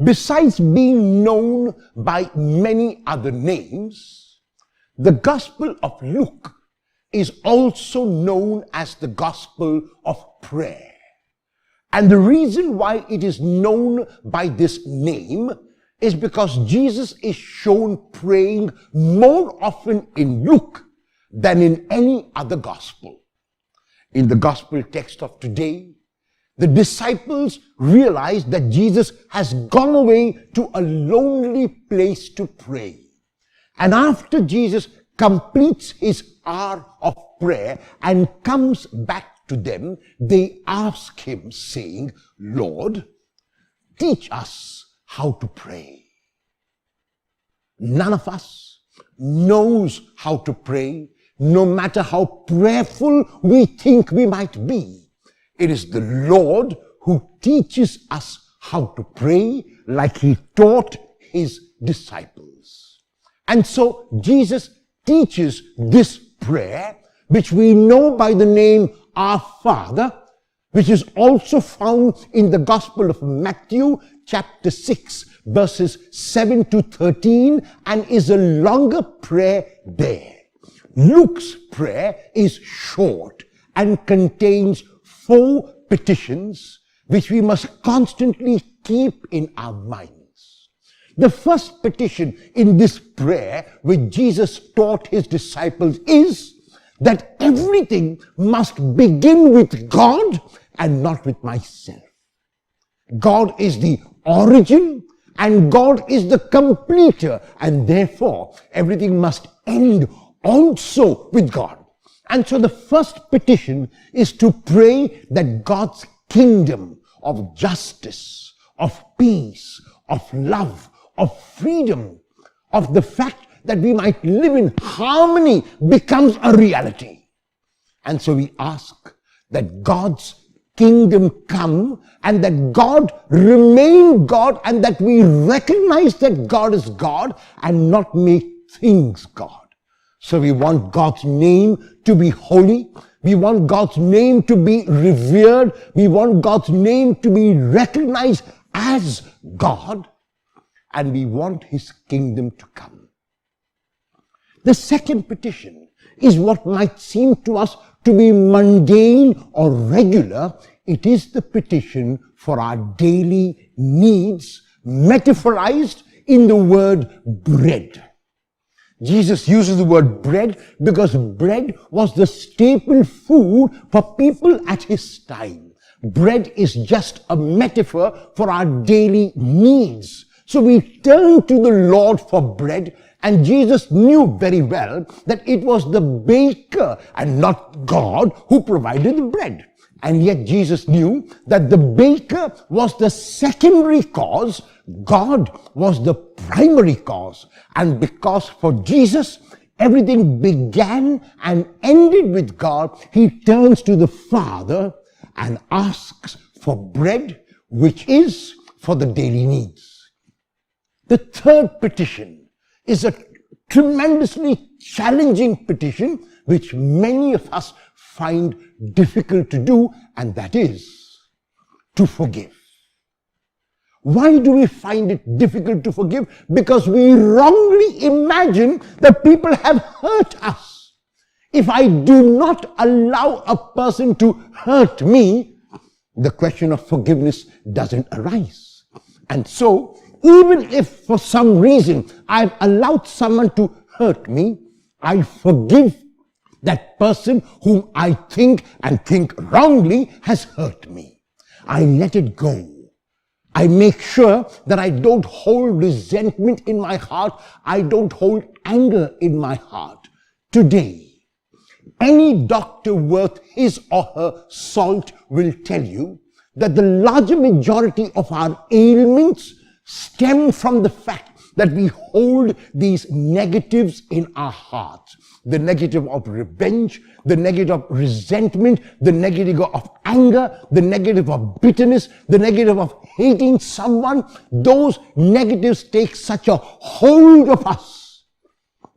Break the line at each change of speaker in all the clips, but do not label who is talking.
Besides being known by many other names, the Gospel of Luke is also known as the Gospel of Prayer. And the reason why it is known by this name is because Jesus is shown praying more often in Luke than in any other Gospel. In the Gospel text of today, the disciples realize that Jesus has gone away to a lonely place to pray. And after Jesus completes his hour of prayer and comes back to them, they ask him, saying, "Lord, teach us how to pray." None of us knows how to pray, no matter how prayerful we think we might be. It is the Lord who teaches us how to pray like he taught his disciples. And so Jesus teaches this prayer, which we know by the name Our Father, which is also found in the Gospel of Matthew, chapter 6, verses 7 to 13, and is a longer prayer there. Luke's prayer is short and contains 4 petitions which we must constantly keep in our minds. The first petition in this prayer, which Jesus taught his disciples, is that everything must begin with God and not with myself. God is the origin and God is the completer, and therefore everything must end also with God. And so the first petition is to pray that God's kingdom of justice, of peace, of love, of freedom, of the fact that we might live in harmony becomes a reality. And so we ask that God's kingdom come and that God remain God, and that we recognize that God is God and not make things God. So we want God's name to be holy. We want God's name to be revered. We want God's name to be recognized as God. And we want his kingdom to come. The second petition is what might seem to us to be mundane or regular. It is the petition for our daily needs, metaphorized in the word bread. Jesus uses the word bread because bread was the staple food for people at his time. Bread is just a metaphor for our daily needs. So we turn to the Lord for bread, and Jesus knew very well that it was the baker and not God who provided the bread. And yet Jesus knew that the baker was the secondary cause, God was the primary cause. And because for Jesus, everything began and ended with God, he turns to the Father and asks for bread, which is for the daily needs. The third petition is a tremendously challenging petition, which many of us find difficult to do, and that is to forgive. Why do we find it difficult to forgive? Because we wrongly imagine that people have hurt us. If I do not allow a person to hurt me, the question of forgiveness doesn't arise. And so, even if for some reason I've allowed someone to hurt me, I forgive that person whom I think wrongly has hurt me. I let it go. I make sure that I don't hold resentment in my heart. I don't hold anger in my heart. Today, any doctor worth his or her salt will tell you that the larger majority of our ailments stem from the fact that we hold these negatives in our hearts. The negative of revenge, the negative of resentment, the negative of anger, the negative of bitterness, the negative of hating someone. Those negatives take such a hold of us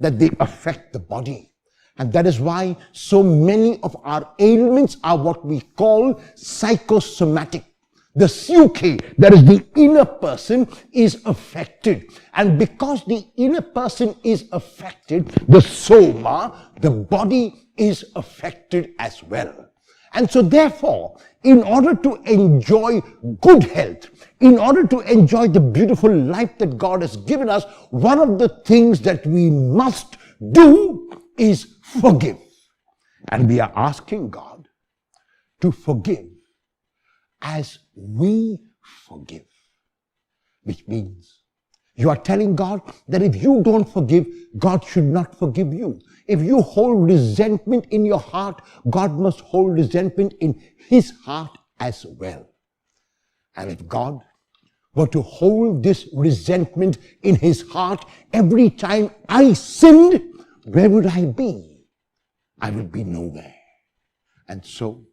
that they affect the body. And that is why so many of our ailments are what we call psychosomatic. The psyche, that is the inner person, is affected. And because the inner person is affected, the soma, the body, is affected as well. And so therefore, in order to enjoy good health, in order to enjoy the beautiful life that God has given us, one of the things that we must do is forgive. And we are asking God to forgive as we forgive. Which means you are telling God that if you don't forgive, God should not forgive you. If you hold resentment in your heart, God must hold resentment in his heart as well. And if God were to hold this resentment in his heart every time I sinned, where would I be? I would be nowhere. And so,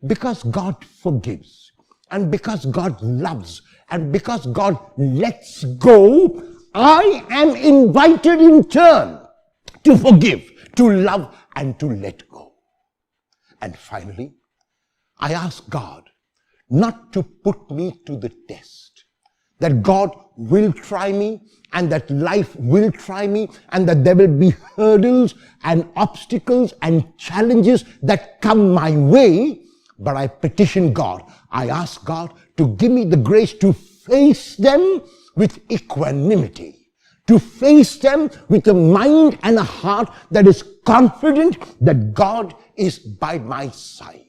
because God forgives, and because God loves, and because God lets go, I am invited in turn to forgive, to love, and to let go. And finally, I ask God not to put me to the test. That God will try me, and that life will try me, and that there will be hurdles and obstacles and challenges that come my way. But I petition God. I ask God to give me the grace to face them with equanimity, to face them with a mind and a heart that is confident that God is by my side.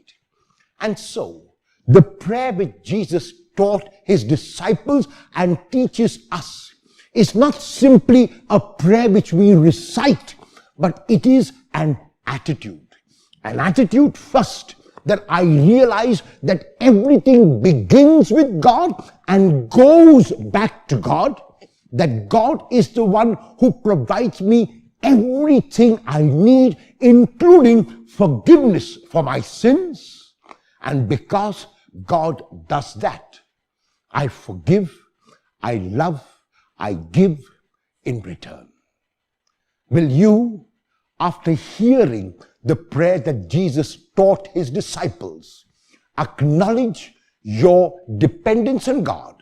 And so, the prayer which Jesus taught his disciples and teaches us is not simply a prayer which we recite, but it is an attitude. An attitude first, that I realize that everything begins with God and goes back to God, that God is the one who provides me everything I need, including forgiveness for my sins. And because God does that, I forgive, I love, I give in return. Will you, after hearing the prayer that Jesus taught his disciples, acknowledge your dependence on God?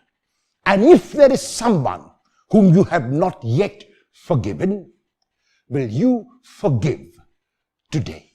And if there is someone whom you have not yet forgiven, will you forgive today?